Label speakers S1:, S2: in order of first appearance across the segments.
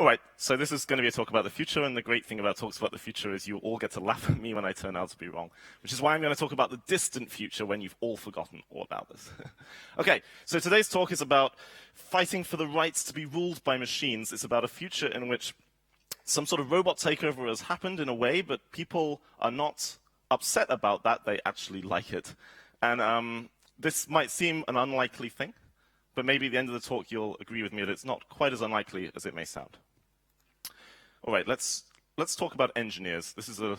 S1: All right, so this is going to be a talk about the future, and the great thing about talks about the future is you all get to laugh at me when I turn out to be wrong, which is why I'm going to talk about the distant future when you've all forgotten all about this. Okay, so today's talk is about fighting for the rights to be ruled by machines. It's about a future in which some sort of robot takeover has happened in a way, but people are not upset about that. They actually like it. And this might seem an unlikely thing, but maybe at the end of the talk you'll agree with me that it's not quite as unlikely as it may sound. All right, let's talk about engineers. This is a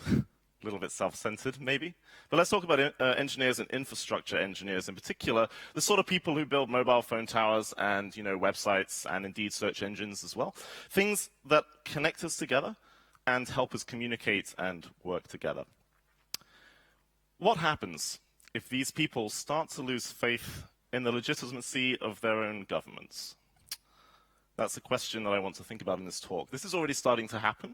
S1: little bit self-centered, maybe. But let's talk about engineers and infrastructure engineers in particular, the sort of people who build mobile phone towers and, websites and indeed search engines as well. Things that connect us together and help us communicate and work together. What happens if these people start to lose faith in the legitimacy of their own governments? That's the question that I want to think about in this talk. This is already starting to happen.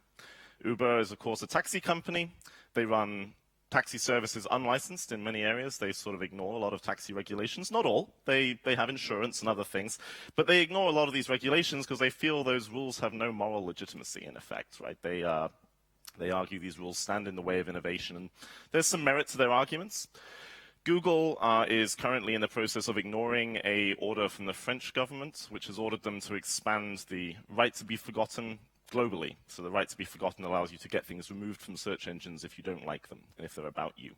S1: Uber is, of course, a taxi company. They run taxi services unlicensed in many areas. They sort of ignore a lot of taxi regulations. Not all. They have insurance and other things. But they ignore a lot of these regulations because they feel those rules have no moral legitimacy in effect, right? They argue these rules stand in the way of innovation. And there's some merit to their arguments. Google is currently in the process of ignoring an order from the French government, which has ordered them to expand the right to be forgotten globally. So the right to be forgotten allows you to get things removed from search engines if you don't like them and if they're about you.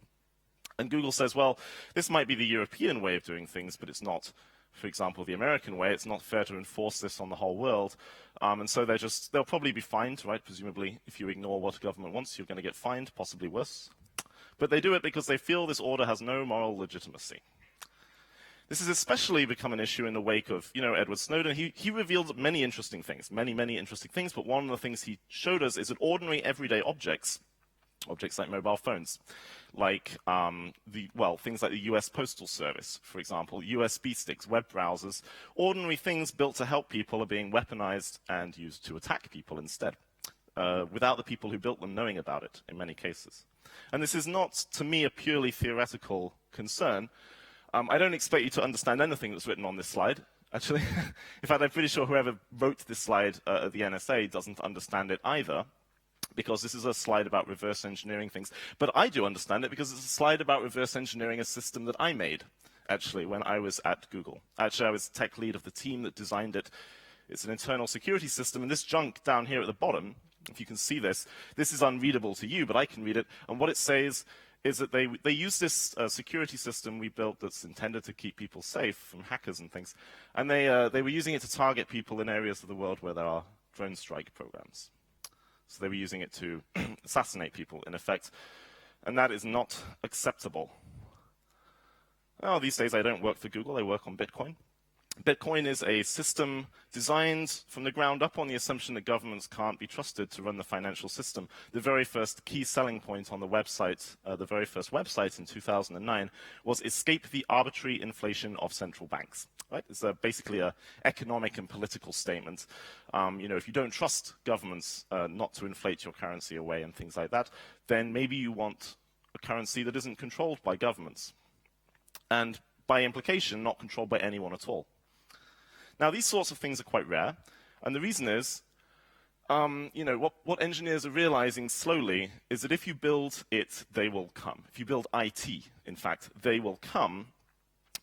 S1: And Google says, well, this might be the European way of doing things, but it's not, for example, the American way. It's not fair to enforce this on the whole world. And so they'll probably be fined, right? Presumably, if you ignore what a government wants, you're going to get fined, possibly worse. But they do it because they feel this order has no moral legitimacy. This has especially become an issue in the wake of, Edward Snowden. He revealed many interesting things, many interesting things, but one of the things he showed us is that ordinary everyday objects like mobile phones, like things like the US Postal Service, for example, USB sticks, web browsers, ordinary things built to help people are being weaponized and used to attack people instead, without the people who built them knowing about it in many cases. And this is not, to me, a purely theoretical concern. I don't expect you to understand anything that's written on this slide, actually. In fact, I'm pretty sure whoever wrote this slide at the NSA doesn't understand it either, because this is a slide about reverse engineering things. But I do understand it because it's a slide about reverse engineering a system that I made, actually, when I was at Google. Actually, I was tech lead of the team that designed it. It's an internal security system, and this junk down here at the bottom, if you can see this is unreadable to you, but I can read it. And what it says is that they use this security system we built that's intended to keep people safe from hackers and things. And they were using it to target people in areas of the world where there are drone strike programs. So they were using it to assassinate people, in effect. And that is not acceptable. Well, these days I don't work for Google, I work on Bitcoin. Bitcoin is a system designed from the ground up on the assumption that governments can't be trusted to run the financial system. The very first key selling point on the website, the very first website in 2009, was escape the arbitrary inflation of central banks. Right? It's basically an economic and political statement. If you don't trust governments not to inflate your currency away and things like that, then maybe you want a currency that isn't controlled by governments. And by implication, not controlled by anyone at all. Now, these sorts of things are quite rare, and the reason is, what engineers are realizing slowly is that if you build it, they will come. If you build IT, in fact, they will come,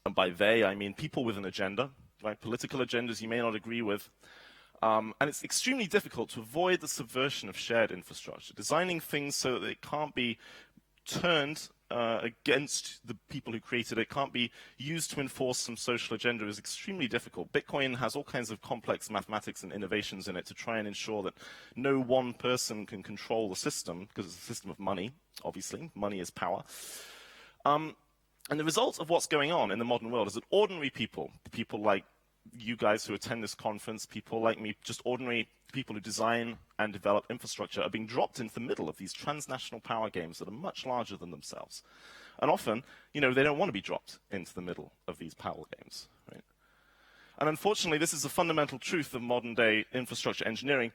S1: and by they, I mean people with an agenda, right? Political agendas you may not agree with, and it's extremely difficult to avoid the subversion of shared infrastructure, designing things so that they can't be turned against the people who created it, can't be used to enforce some social agenda is extremely difficult. Bitcoin has all kinds of complex mathematics and innovations in it to try and ensure that no one person can control the system, because it's a system of money, obviously. Money is power. And the result of what's going on in the modern world is that ordinary people like you guys who attend this conference, people like me, just ordinary people who design and develop infrastructure are being dropped into the middle of these transnational power games that are much larger than themselves. And often, they don't want to be dropped into the middle of these power games, right? And unfortunately, this is a fundamental truth of modern day infrastructure engineering.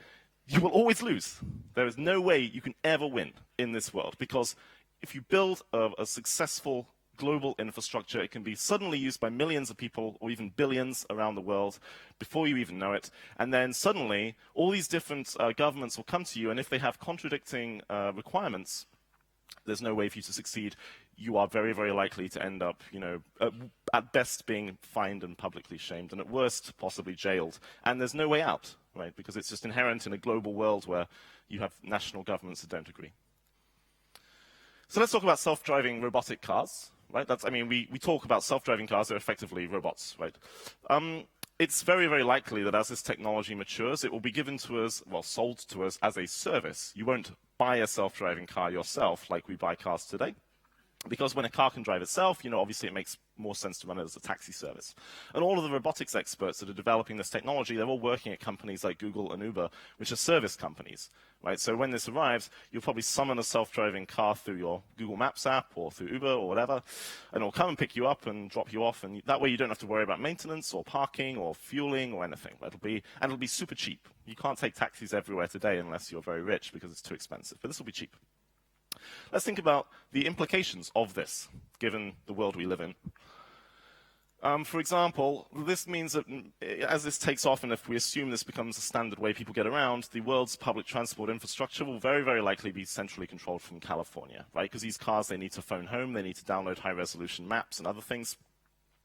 S1: You will always lose. There is no way you can ever win in this world, because if you build a successful global infrastructure. It can be suddenly used by millions of people or even billions around the world before you even know it. And then suddenly, all these different governments will come to you, and if they have contradicting requirements, there's no way for you to succeed. You are very, very likely to end up, at best being fined and publicly shamed, and at worst, possibly jailed. And there's no way out, right? Because it's just inherent in a global world where you have national governments that don't agree. So let's talk about self-driving robotic cars, right? We talk about self-driving cars, they're effectively robots, right? It's very, very likely that as this technology matures, it will be given to us, well, sold to us as a service. You won't buy a self-driving car yourself like we buy cars today. Because when a car can drive itself, obviously it makes more sense to run it as a taxi service. And all of the robotics experts that are developing this technology, they're all working at companies like Google and Uber, which are service companies, right? So when this arrives, you'll probably summon a self-driving car through your Google Maps app or through Uber or whatever, and it'll come and pick you up and drop you off, and that way you don't have to worry about maintenance or parking or fueling or anything. It'll be super cheap. You can't take taxis everywhere today unless you're very rich because it's too expensive, but this will be cheap. Let's think about the implications of this, given the world we live in. For example, this means that as this takes off, and if we assume this becomes a standard way people get around, the world's public transport infrastructure will very, very likely be centrally controlled from California, right? Because these cars, they need to phone home, they need to download high-resolution maps and other things.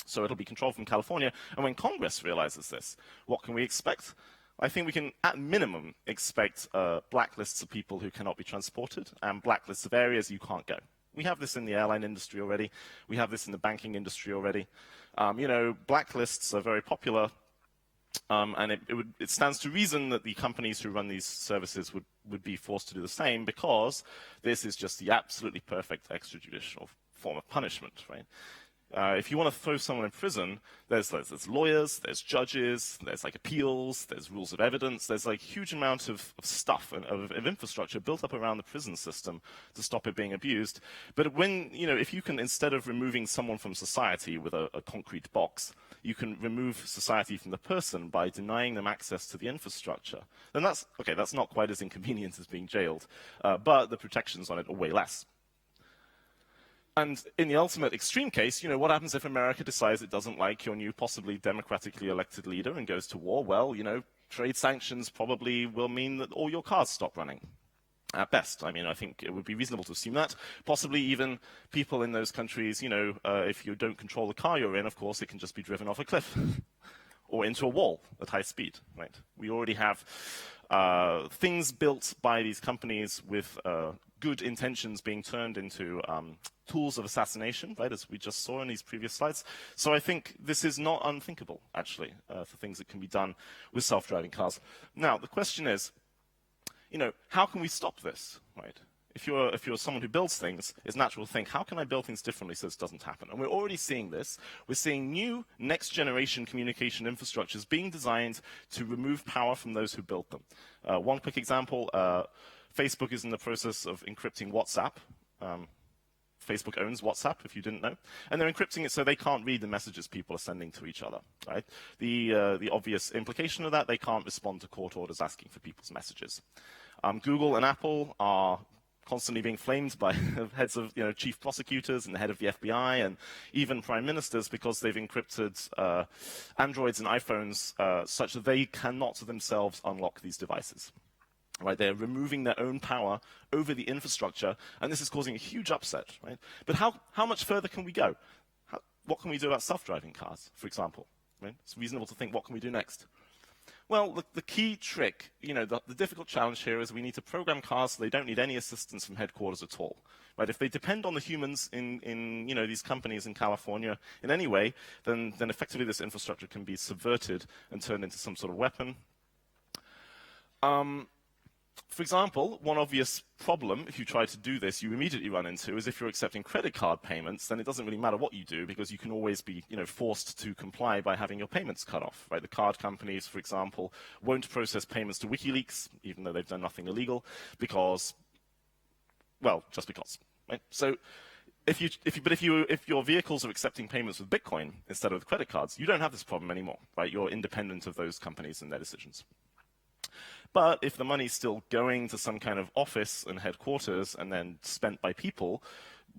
S1: So it'll be controlled from California. And when Congress realizes this, what can we expect? I think we can, at minimum, expect blacklists of people who cannot be transported and blacklists of areas you can't go. We have this in the airline industry already. We have this in the banking industry already. Blacklists are very popular, and it stands to reason that the companies who run these services would be forced to do the same, because this is just the absolutely perfect extrajudicial form of punishment, right? If you want to throw someone in prison, there's lawyers, there's judges, there's appeals, there's rules of evidence, there's huge amount of stuff and of infrastructure built up around the prison system to stop it being abused. But when, if you can, instead of removing someone from society with a concrete box, you can remove society from the person by denying them access to the infrastructure, then that's not quite as inconvenient as being jailed, but the protections on it are way less. And in the ultimate extreme case, what happens if America decides it doesn't like your new, possibly democratically elected leader and goes to war? Well, trade sanctions probably will mean that all your cars stop running. At best. I think it would be reasonable to assume that. Possibly even people in those countries, if you don't control the car you're in, of course, it can just be driven off a cliff or into a wall at high speed, right? We already have things built by these companies with good intentions being turned into tools of assassination, right, as we just saw in these previous slides. So I think this is not unthinkable, actually, for things that can be done with self-driving cars. Now, the question is, how can we stop this, right? If you're someone who builds things, it's natural to think, how can I build things differently so this doesn't happen? And we're already seeing this. We're seeing new next-generation communication infrastructures being designed to remove power from those who built them. One quick example, Facebook is in the process of encrypting WhatsApp. Facebook owns WhatsApp, if you didn't know. And they're encrypting it so they can't read the messages people are sending to each other, right? The obvious implication of that, they can't respond to court orders asking for people's messages. Google and Apple are constantly being flamed by heads of, chief prosecutors and the head of the FBI and even prime ministers because they've encrypted Androids and iPhones such that they cannot themselves unlock these devices. Right, they're removing their own power over the infrastructure, and this is causing a huge upset, right? But how much further can we go? What can we do about self-driving cars, for example? Right? It's reasonable to think, what can we do next? Well, the key trick, the difficult challenge here is we need to program cars so they don't need any assistance from headquarters at all. Right? If they depend on the humans in these companies in California in any way, then effectively this infrastructure can be subverted and turned into some sort of weapon. For example, one obvious problem, if you try to do this, you immediately run into is if you're accepting credit card payments, then it doesn't really matter what you do because you can always be, forced to comply by having your payments cut off, right? The card companies, for example, won't process payments to WikiLeaks, even though they've done nothing illegal, because, well, just because, right? So if your vehicles are accepting payments with Bitcoin instead of with credit cards, you don't have this problem anymore, right? You're independent of those companies and their decisions. But if the money's still going to some kind of office and headquarters and then spent by people,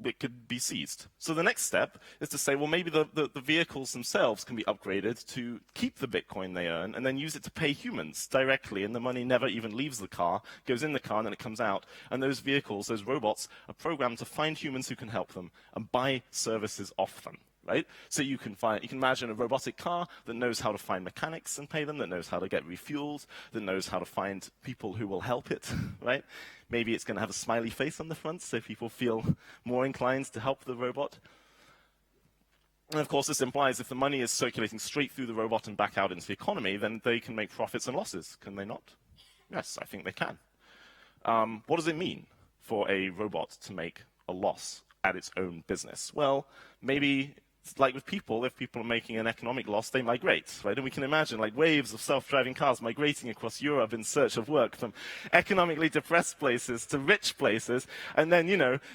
S1: it could be seized. So the next step is to say, well, maybe the vehicles themselves can be upgraded to keep the Bitcoin they earn and then use it to pay humans directly, and the money never even leaves the car, goes in the car, and then it comes out. And those vehicles, those robots, are programmed to find humans who can help them and buy services off them. Right? So you can imagine a robotic car that knows how to find mechanics and pay them, that knows how to get refueled, that knows how to find people who will help it, right? Maybe it's going to have a smiley face on the front so people feel more inclined to help the robot. And of course, this implies if the money is circulating straight through the robot and back out into the economy, then they can make profits and losses, can they not? Yes, I think they can. What does it mean for a robot to make a loss at its own business? Well, maybe like with people, if people are making an economic loss, they migrate, right? And we can imagine like waves of self-driving cars migrating across Europe in search of work from economically depressed places to rich places. And then,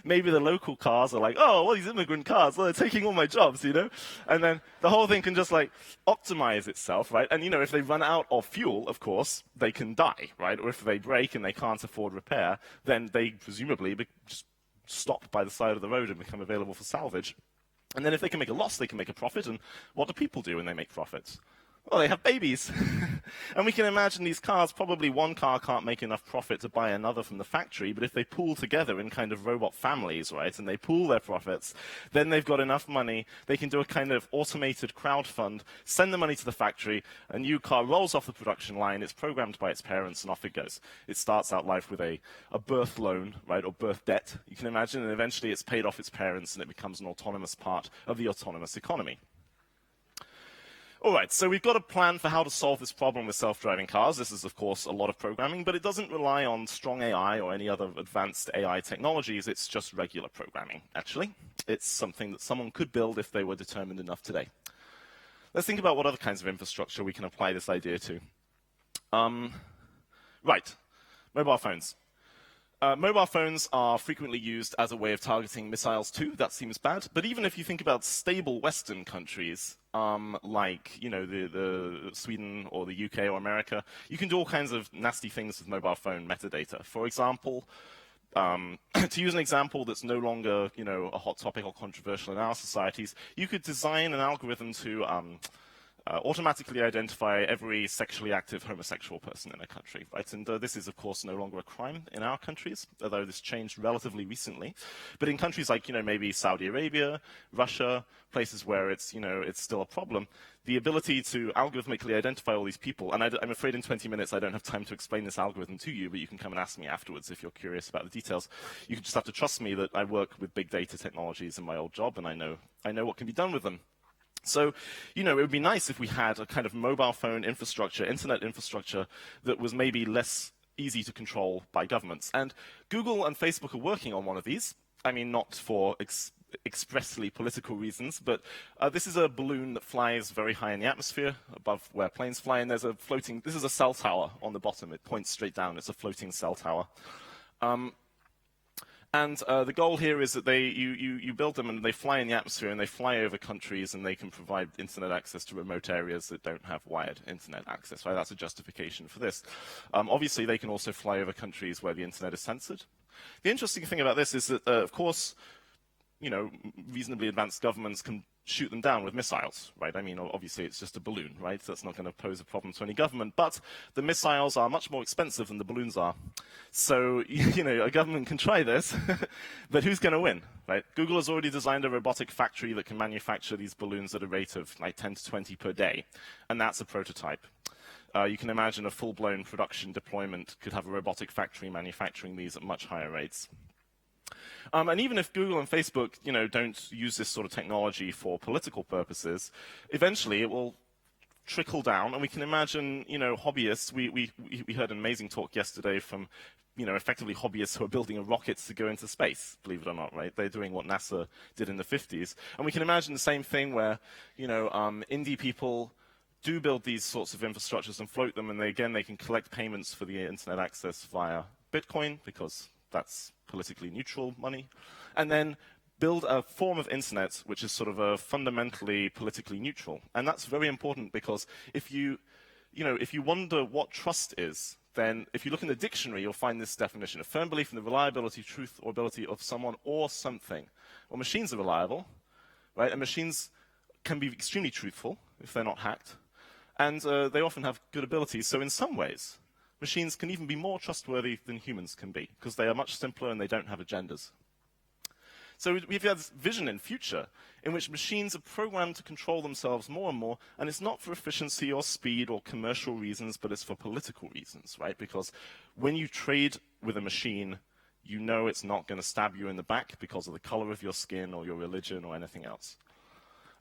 S1: maybe the local cars are like, oh, well, these immigrant cars, well, they're taking all my jobs, And then the whole thing can just like optimize itself, right? And, if they run out of fuel, of course, they can die, right? Or if they break and they can't afford repair, then they presumably just stop by the side of the road and become available for salvage. And then if they can make a loss, they can make a profit. And what do people do when they make profits? Well, they have babies. And we can imagine these cars, probably one car can't make enough profit to buy another from the factory, but if they pool together in kind of robot families, right, and they pool their profits, then they've got enough money, they can do a kind of automated crowdfund, send the money to the factory, a new car rolls off the production line, it's programmed by its parents, and off it goes. It starts out life with a birth loan, right, or birth debt, you can imagine, and eventually it's paid off its parents, and it becomes an autonomous part of the autonomous economy. All right, so we've got a plan for how to solve this problem with self-driving cars. This is, of course, a lot of programming, but it doesn't rely on strong AI or any other advanced AI technologies. It's just regular programming, actually. It's something that someone could build if they were determined enough today. Let's think about what other kinds of infrastructure we can apply this idea to. Right, mobile phones. Mobile phones are frequently used as a way of targeting missiles too. That seems bad. But even if you think about stable Western countries, like the Sweden or the UK or America, you can do all kinds of nasty things with mobile phone metadata. For example, to use an example that's no longer a hot topic or controversial in our societies, you could design an algorithm to automatically identify every sexually active homosexual person in a country, right? And this is, of course, no longer a crime in our countries, although this changed relatively recently. But in countries like, maybe Saudi Arabia, Russia, places where it's still a problem, the ability to algorithmically identify all these people, and I'm afraid in 20 minutes I don't have time to explain this algorithm to you, but you can come and ask me afterwards if you're curious about the details. You just have to trust me that I work with big data technologies in my old job, and I know what can be done with them. So, it would be nice if we had a kind of mobile phone infrastructure, internet infrastructure, that was maybe less easy to control by governments. And Google and Facebook are working on one of these. I mean, not for expressly political reasons, but this is a balloon that flies very high in the atmosphere, above where planes fly, and this is a cell tower on the bottom. It points straight down. It's a floating cell tower. And the goal here is that you build them and they fly in the atmosphere and they fly over countries and they can provide internet access to remote areas that don't have wired internet access. Right? That's a justification for this. Obviously, they can also fly over countries where the internet is censored. The interesting thing about this is that, of course, reasonably advanced governments can shoot them down with missiles, right? I mean, obviously, it's just a balloon, right? So that's not going to pose a problem to any government. But the missiles are much more expensive than the balloons are. So, a government can try this, but who's going to win, right? Google has already designed a robotic factory that can manufacture these balloons at a rate of like 10 to 20 per day, and that's a prototype. You can imagine a full-blown production deployment could have a robotic factory manufacturing these at much higher rates. And even if Google and Facebook, don't use this sort of technology for political purposes, eventually it will trickle down, and we can imagine, hobbyists. We heard an amazing talk yesterday from, effectively hobbyists who are building rockets to go into space, believe it or not, right? They're doing what NASA did in the 50s. And we can imagine the same thing where, indie people do build these sorts of infrastructures and float them, and they can collect payments for the internet access via Bitcoin, because that's politically neutral money, and then build a form of internet which is sort of a fundamentally politically neutral. And that's very important because if you wonder what trust is, then if you look in the dictionary, you'll find this definition: a firm belief in the reliability, truth, or ability of someone or something. Well, machines are reliable, right? And machines can be extremely truthful if they're not hacked. And they often have good abilities. So in some ways, machines can even be more trustworthy than humans can be, because they are much simpler and they don't have agendas. So we've had this vision in future in which machines are programmed to control themselves more and more, and it's not for efficiency or speed or commercial reasons, but it's for political reasons, right? Because when you trade with a machine, you know it's not going to stab you in the back because of the color of your skin or your religion or anything else.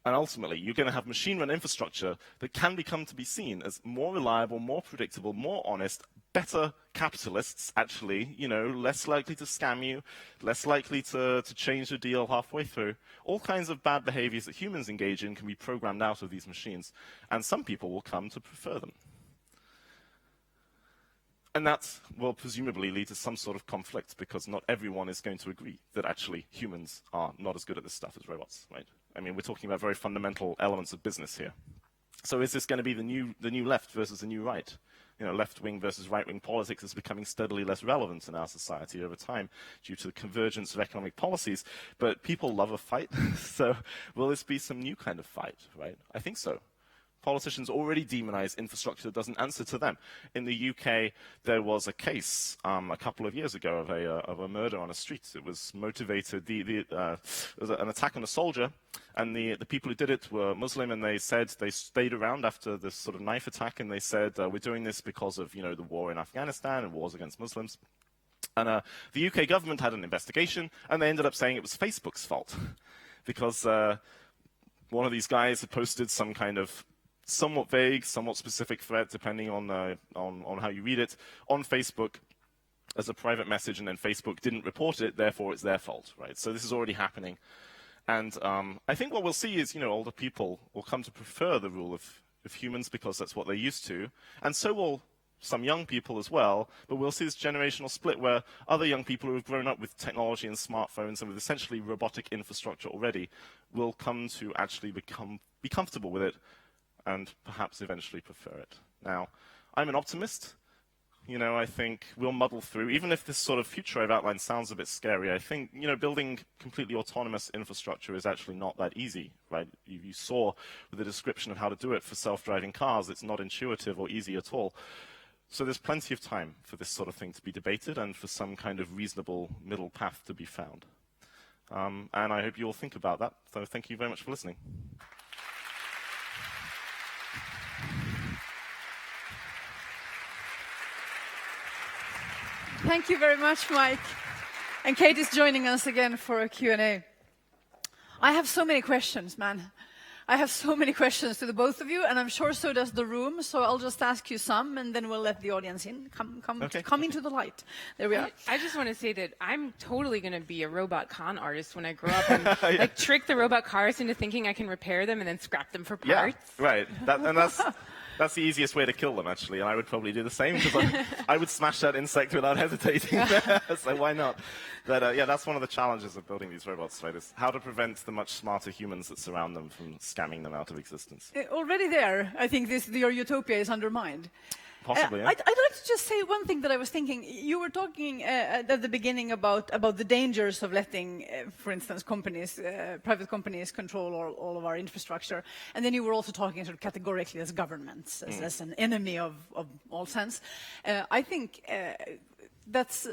S1: And ultimately, you're going to have machine-run infrastructure that can become to be seen as more reliable, more predictable, more honest, better capitalists, actually, less likely to scam you, less likely to change the deal halfway through. All kinds of bad behaviors that humans engage in can be programmed out of these machines, and some people will come to prefer them. And that will presumably lead to some sort of conflict, because not everyone is going to agree that actually humans are not as good at this stuff as robots, right? I mean, we're talking about very fundamental elements of business here. So is this going to be the new left versus the new right? Left-wing versus right-wing politics is becoming steadily less relevant in our society over time due to the convergence of economic policies. But people love a fight, so will this be some new kind of fight, right? I think so. Politicians already demonize infrastructure that doesn't answer to them. In the UK, there was a case a couple of years ago of a murder on a street. It was motivated. It was an attack on a soldier, and the people who did it were Muslim, and they said they stayed around after this sort of knife attack, and they said, we're doing this because of the war in Afghanistan and wars against Muslims. And the UK government had an investigation, and they ended up saying it was Facebook's fault because one of these guys had posted some kind of somewhat vague, somewhat specific threat, depending on how you read it, on Facebook as a private message, and then Facebook didn't report it, therefore it's their fault, right? So this is already happening. And I think what we'll see is, older people will come to prefer the rule of humans because that's what they're used to, and so will some young people as well, but we'll see this generational split where other young people who have grown up with technology and smartphones and with essentially robotic infrastructure already will come to actually be comfortable with it, and perhaps eventually prefer it. Now, I'm an optimist. I think we'll muddle through. Even if this sort of future I've outlined sounds a bit scary, I think, building completely autonomous infrastructure is actually not that easy, right? You saw with the description of how to do it for self-driving cars, it's not intuitive or easy at all. So there's plenty of time for this sort of thing to be debated and for some kind of reasonable middle path to be found. And I hope you all think about that. So thank you very much for listening.
S2: Thank you very much, Mike. And Kate is joining us again for a Q&A. I have so many questions, man. I have so many questions to the both of you, and I'm sure so does the room, so I'll just ask you some, and then we'll let the audience in. Come into the light. There we are.
S3: I just want to say that I'm totally going to be a robot con artist when I grow up and trick the robot cars into thinking I can repair them and then scrap them for parts.
S1: Yeah, right. That's the easiest way to kill them, actually, and I would probably do the same, because I would smash that insect without hesitating, so why not? But that's one of the challenges of building these robots, right, is how to prevent the much smarter humans that surround them from scamming them out of existence.
S2: Already there, I think your utopia is undermined.
S1: Possibly, yeah.
S2: I'd like to just say one thing that I was thinking. You were talking at the beginning about the dangers of letting, for instance, private companies control all of our infrastructure. And then you were also talking sort of categorically as governments, as an enemy of all sense. I think that's...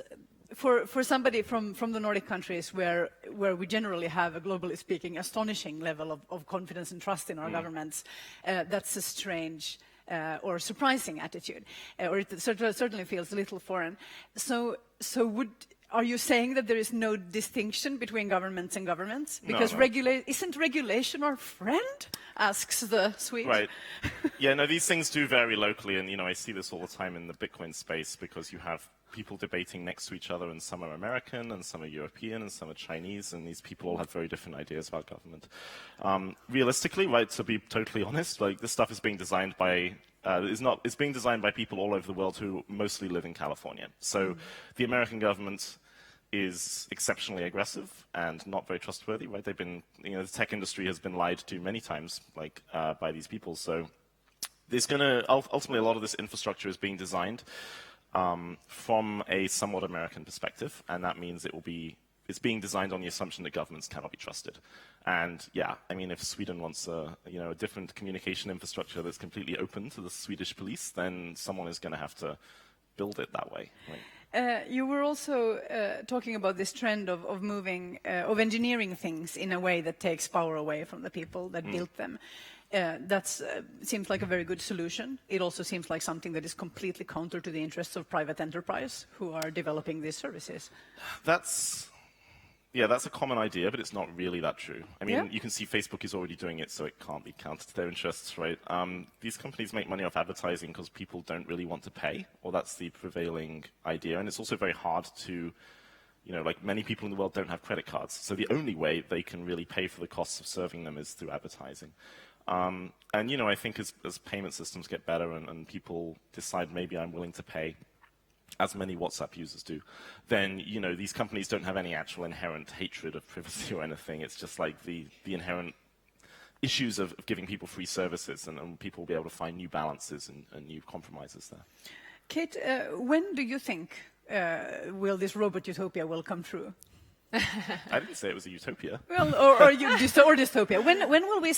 S2: For somebody from the Nordic countries where we generally have a, globally speaking, astonishing level of confidence and trust in our governments, that's a strange or surprising attitude, or it certainly feels a little foreign. So are you saying that there is no distinction between governments and governments? Because
S1: no.
S2: Isn't regulation our friend? Asks the Swede.
S1: Right. Yeah, no, these things do vary locally, and I see this all the time in the Bitcoin space, because you have people debating next to each other, and some are American, and some are European, and some are Chinese, and these people all have very different ideas about government. Realistically, right, to be totally honest, this stuff is being designed by it's being designed by people all over the world who mostly live in California. So the American government is exceptionally aggressive and not very trustworthy, right? They've been, the tech industry has been lied to many times, by these people. So there's ultimately a lot of this infrastructure is being designed from a somewhat American perspective, and that means it's being designed on the assumption that governments cannot be trusted. And yeah, I mean, if Sweden wants a different communication infrastructure that's completely open to the Swedish police, then someone is going to have to build it that way. Right?
S2: You were also talking about this trend of moving, of engineering things in a way that takes power away from the people that built them. That seems like a very good solution. It also seems like something that is completely counter to the interests of private enterprise who are developing these services.
S1: That's a common idea, but it's not really that true. I mean, you can see Facebook is already doing it, so it can't be counter to their interests, right? These companies make money off advertising because people don't really want to pay, or that's the prevailing idea. And it's also very hard to, like many people in the world don't have credit cards. So the only way they can really pay for the costs of serving them is through advertising. And, I think as payment systems get better and people decide maybe I'm willing to pay, as many WhatsApp users do, then, these companies don't have any actual inherent hatred of privacy or anything. It's just like the inherent issues of giving people free services, and people will be able to find new balances and new compromises there.
S2: Kate, when do you think will this robot utopia will come true?
S1: I didn't say it was a utopia.
S2: Well, or dystopia. When will we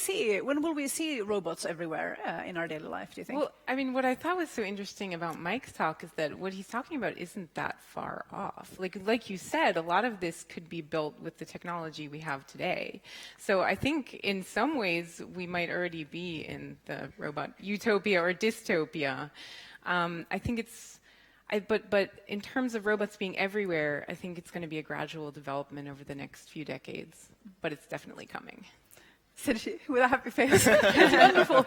S2: see robots everywhere in our daily life, do you think?
S3: Well, I mean, what I thought was so interesting about Mike's talk is that what he's talking about isn't that far off. Like you said, a lot of this could be built with the technology we have today. So I think in some ways we might already be in the robot utopia or dystopia. I think it's But in terms of robots being everywhere, I think it's going to be a gradual development over the next few decades, but it's definitely coming.
S2: Sergi, with a happy face. It's wonderful.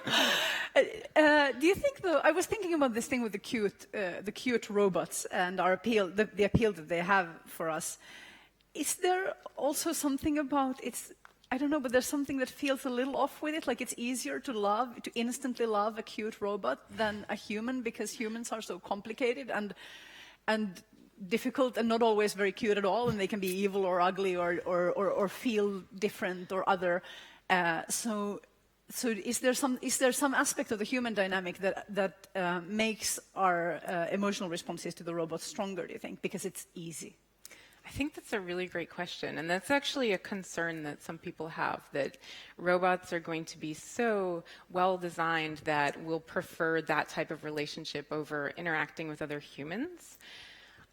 S2: Do you think, though, I was thinking about this thing with the cute robots and our appeal, the appeal that they have for us. Is there also something about I don't know, but there's something that feels a little off with it, like it's easier to instantly love a cute robot than a human, because humans are so complicated and difficult and not always very cute at all, and they can be evil or ugly or feel different or other. So is there some aspect of the human dynamic that makes our emotional responses to the robots stronger, do you think, because it's easy?
S3: I think that's a really great question, and that's actually a concern that some people have, that robots are going to be so well designed that we'll prefer that type of relationship over interacting with other humans.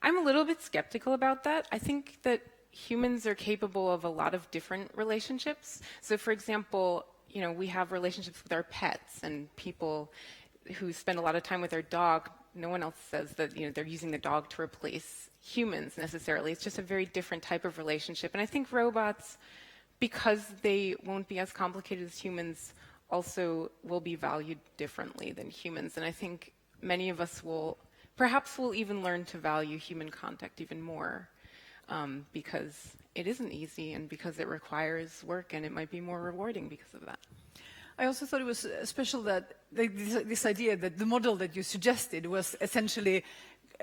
S3: I'm a little bit skeptical about that. I think that humans are capable of a lot of different relationships. So, for example, we have relationships with our pets, and people who spend a lot of time with their dog, no one else says that they're using the dog to replace humans necessarily. It's just a very different type of relationship. And I think robots, because they won't be as complicated as humans, also will be valued differently than humans. And I think many of us will even learn to value human contact even more, because it isn't easy and because it requires work, and it might be more rewarding because of that.
S2: I also thought it was special that this idea that the model that you suggested was essentially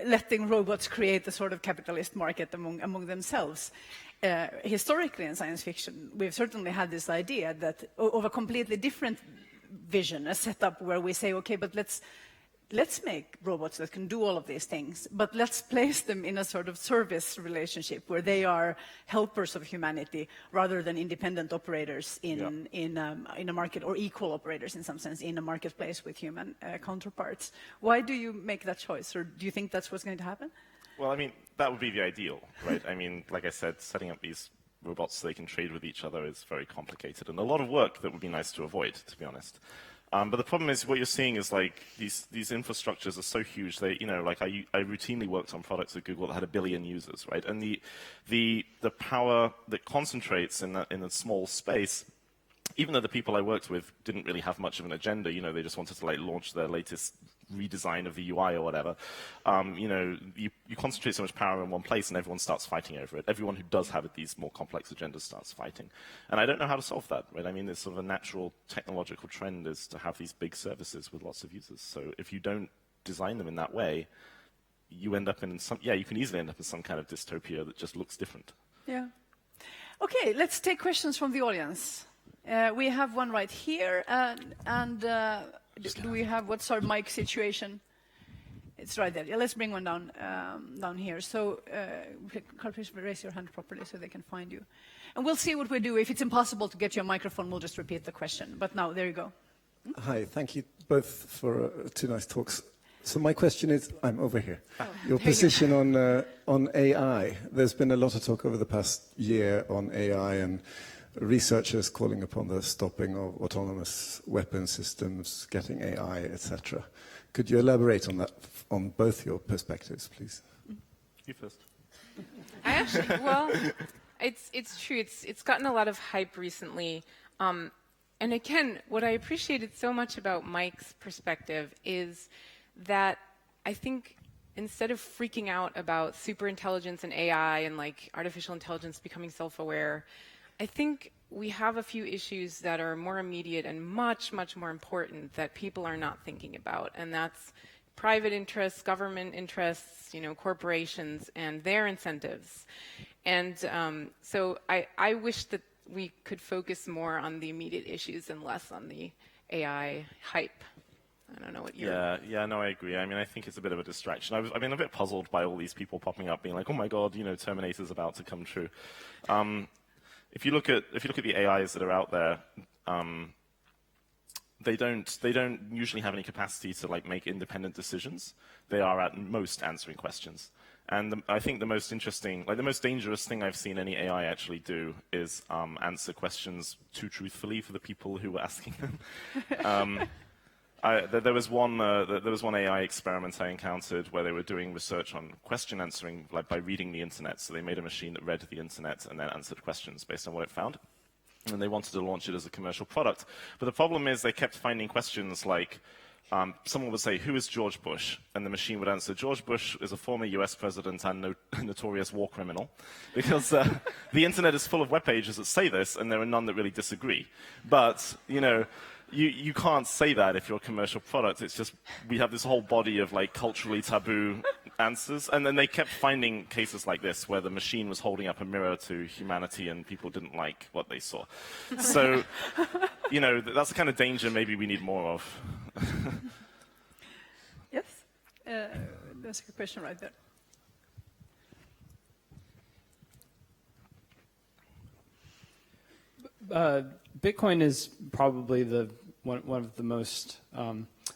S2: letting robots create a sort of capitalist market among themselves. Historically in science fiction, we've certainly had this idea that of a completely different vision, a setup where we say, okay, but let's make robots that can do all of these things, but let's place them in a sort of service relationship where they are helpers of humanity rather than independent operators in a market, or equal operators in some sense in a marketplace with human counterparts. Why do you make that choice, or do you think that's what's going to happen?
S1: Well, I mean, that would be the ideal, right? I mean, like I said, setting up these robots so they can trade with each other is very complicated and a lot of work that would be nice to avoid, to be honest. But the problem is, what you're seeing is like these infrastructures are so huge. They, like I routinely worked on products at Google that had 1 billion users, right? And the power that concentrates in a small space, even though the people I worked with didn't really have much of an agenda, they just wanted to like launch their latest redesign of the UI or whatever. You concentrate so much power in one place and everyone starts fighting over it. Everyone who does have these more complex agendas starts fighting. And I don't know how to solve that, right? I mean, it's sort of a natural technological trend is to have these big services with lots of users. So if you don't design them in that way, you end up in you can easily end up in some kind of dystopia that just looks different.
S2: Yeah. Okay, let's take questions from the audience. We have one right here, and do we have, what's our mic situation? It's right there. Yeah, let's bring one down down here. So, Carl, please raise your hand properly so they can find you. And we'll see what we do. If it's impossible to get you a microphone, we'll just repeat the question. But now, there you go.
S4: Hi, thank you both for two nice talks. So my question is, I'm over here. Your position on AI. There's been a lot of talk over the past year on AI and researchers calling upon the stopping of autonomous weapon systems, getting AI, etc. Could you elaborate on that, on both your perspectives, please?
S1: You first.
S3: I actually, well, it's true. It's gotten a lot of hype recently. And again, what I appreciated so much about Mike's perspective is that I think instead of freaking out about superintelligence and AI and like artificial intelligence becoming self-aware, I think we have a few issues that are more immediate and much, much more important that people are not thinking about. And that's private interests, government interests, corporations and their incentives. And so I wish that we could focus more on the immediate issues and less on the AI hype. I don't know what you're...
S1: Yeah, no, I agree. I mean, I think it's a bit of a distraction. I've been a bit puzzled by all these people popping up being like, oh my God, Terminator's about to come true. If you look at the AIs that are out there, they don't usually have any capacity to like make independent decisions. They are at most answering questions. And I think the most interesting, like the most dangerous thing I've seen any AI actually do is answer questions too truthfully for the people who were asking them. There was one AI experiment I encountered where they were doing research on question answering, like by reading the internet. So they made a machine that read the internet and then answered questions based on what it found. And they wanted to launch it as a commercial product. But the problem is they kept finding questions like, someone would say, who is George Bush? And the machine would answer, George Bush is a former US president and notorious war criminal. Because the internet is full of web pages that say this, and there are none that really disagree. But, you can't say that if you're a commercial product. It's just, we have this whole body of like culturally taboo answers. And then they kept finding cases like this where the machine was holding up a mirror to humanity and people didn't like what they saw. So, that's the kind of danger maybe we need more of.
S2: Yes, there's a question right there.
S5: Bitcoin is probably one of the most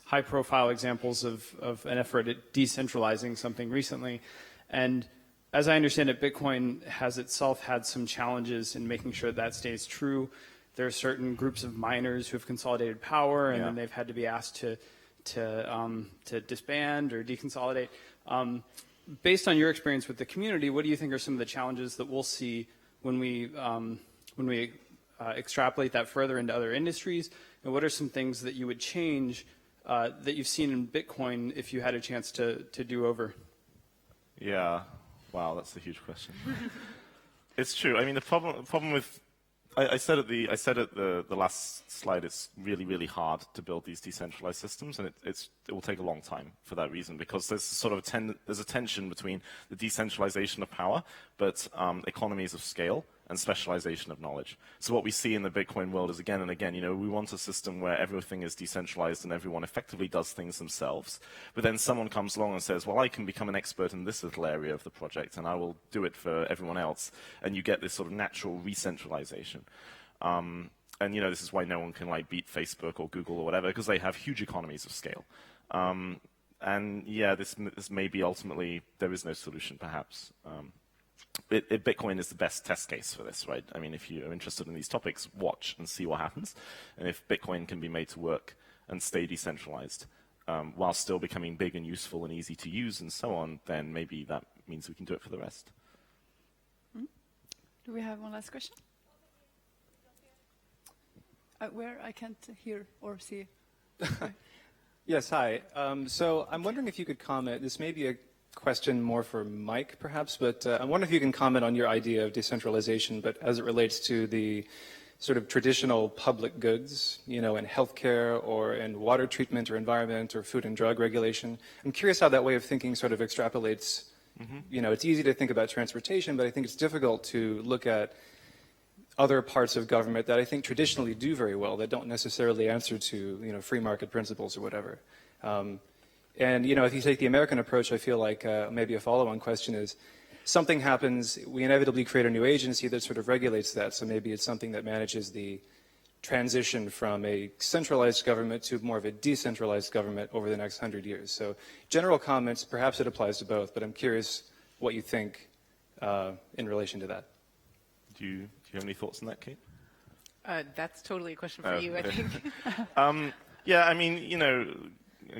S5: high-profile examples of an effort at decentralizing something recently. And as I understand it, Bitcoin has itself had some challenges in making sure that stays true. There are certain groups of miners who have consolidated power, and then they've had to be asked to disband or deconsolidate. Based on your experience with the community, what do you think are some of the challenges that we'll see when we extrapolate that further into other industries? And what are some things that you would change that you've seen in Bitcoin if you had a chance to do over?
S1: Yeah, wow, that's a huge question. It's true. I mean, the problem with I said at the last slide, it's really, really hard to build these decentralized systems, and it will take a long time for that reason, because there's sort of there's a tension between the decentralization of power, but economies of scale and specialization of knowledge. So what we see in the Bitcoin world is again and again, we want a system where everything is decentralized and everyone effectively does things themselves. But then someone comes along and says, well, I can become an expert in this little area of the project and I will do it for everyone else. And you get this sort of natural re-centralization. And this is why no one can like beat Facebook or Google or whatever, because they have huge economies of scale. And yeah, this may be ultimately, there is no solution perhaps. Bitcoin is the best test case for this, right? I mean, if you are interested in these topics, watch and see what happens. And if Bitcoin can be made to work and stay decentralized while still becoming big and useful and easy to use and so on, then maybe that means we can do it for the rest.
S2: Do we have one last question? Where I can't hear or see.
S6: Yes, hi. So I'm wondering if you could comment, this may be a question more for Mike, perhaps, but I wonder if you can comment on your idea of decentralization, but as it relates to the sort of traditional public goods, in healthcare or in water treatment or environment or food and drug regulation. I'm curious how that way of thinking sort of extrapolates. It's easy to think about transportation, but I think it's difficult to look at other parts of government that I think traditionally do very well, that don't necessarily answer to, free market principles or whatever. And, you know, if you take the American approach, I feel like maybe a follow-on question is, something happens, we inevitably create a new agency that sort of regulates that. So maybe it's something that manages the transition from a centralized government to more of a decentralized government over the next 100 years. So general comments, perhaps it applies to both, but I'm curious what you think in relation to that.
S1: Do you have any thoughts on that, Kate?
S3: That's totally a question for you, I think.
S1: Yeah, I mean, you know,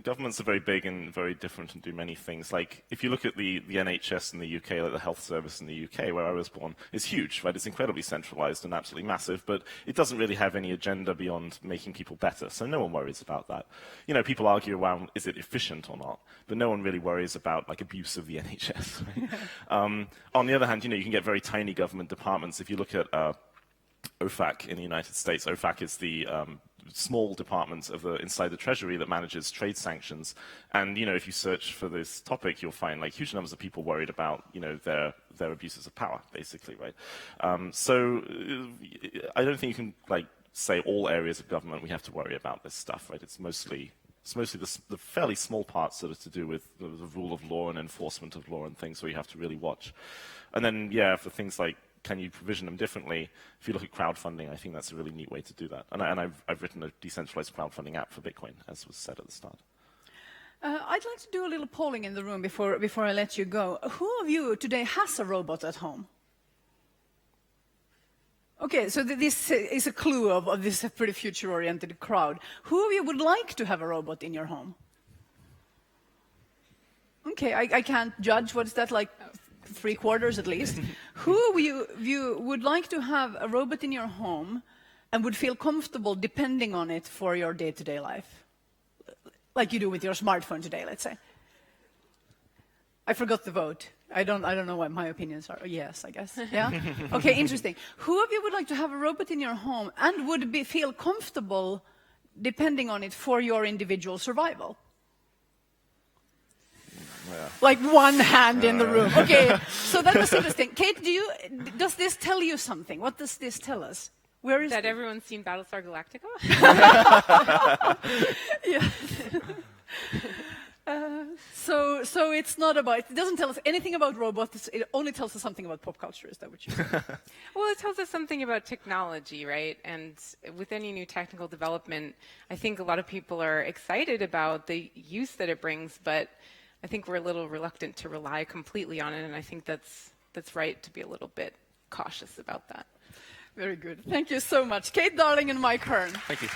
S1: governments are very big and very different and do many things. Like, if you look at the NHS in the UK, like the health service in the UK, where I was born, it's huge, right? It's incredibly centralized and absolutely massive, but it doesn't really have any agenda beyond making people better, so no one worries about that. You know, people argue around, is it efficient or not? But no one really worries about, like, abuse of the NHS, right? On the other hand, you know, you can get very tiny government departments. If you look at OFAC in the United States, OFAC is the small department of inside the Treasury that manages trade sanctions. And, you know, if you search for this topic, you'll find, like, huge numbers of people worried about, you know, their abuses of power, basically, right? So I don't think you can, like, say all areas of government we have to worry about this stuff, right? It's mostly the fairly small parts that are to do with the rule of law and enforcement of law and things where you have to really watch. And then, yeah, for things like, can you provision them differently? If you look at crowdfunding, I think that's a really neat way to do that. And I've written a decentralized crowdfunding app for Bitcoin, as was said at the start.
S2: I'd like to do a little polling in the room before I let you go. Who of you today has a robot at home? Okay, so this is a clue of this pretty future-oriented crowd. Who of you would like to have a robot in your home? Okay, I can't judge. What's that, like 3/4 at least? Who of you would like to have a robot in your home and would feel comfortable depending on it for your day-to-day life? Like you do with your smartphone today, let's say. I forgot the vote. I don't know what my opinions are. Yes, I guess. Yeah? Okay, interesting. Who of you would like to have a robot in your home and would feel comfortable depending on it for your individual survival? Yeah. Like one hand in the room. Okay, so that was interesting. Kate, does this tell you something? What does this tell us? Where is
S3: that everyone's seen Battlestar Galactica?
S2: Yeah. So it's not about, it doesn't tell us anything about robots, it only tells us something about pop culture, is that what you say?
S3: Well, it tells us something about technology, right? And with any new technical development, I think a lot of people are excited about the use that it brings, but I think we're a little reluctant to rely completely on it, and I think that's right to be a little bit cautious about that.
S2: Very good. Thank you so much. Kate Darling and Mike Hearn.
S1: Thank you.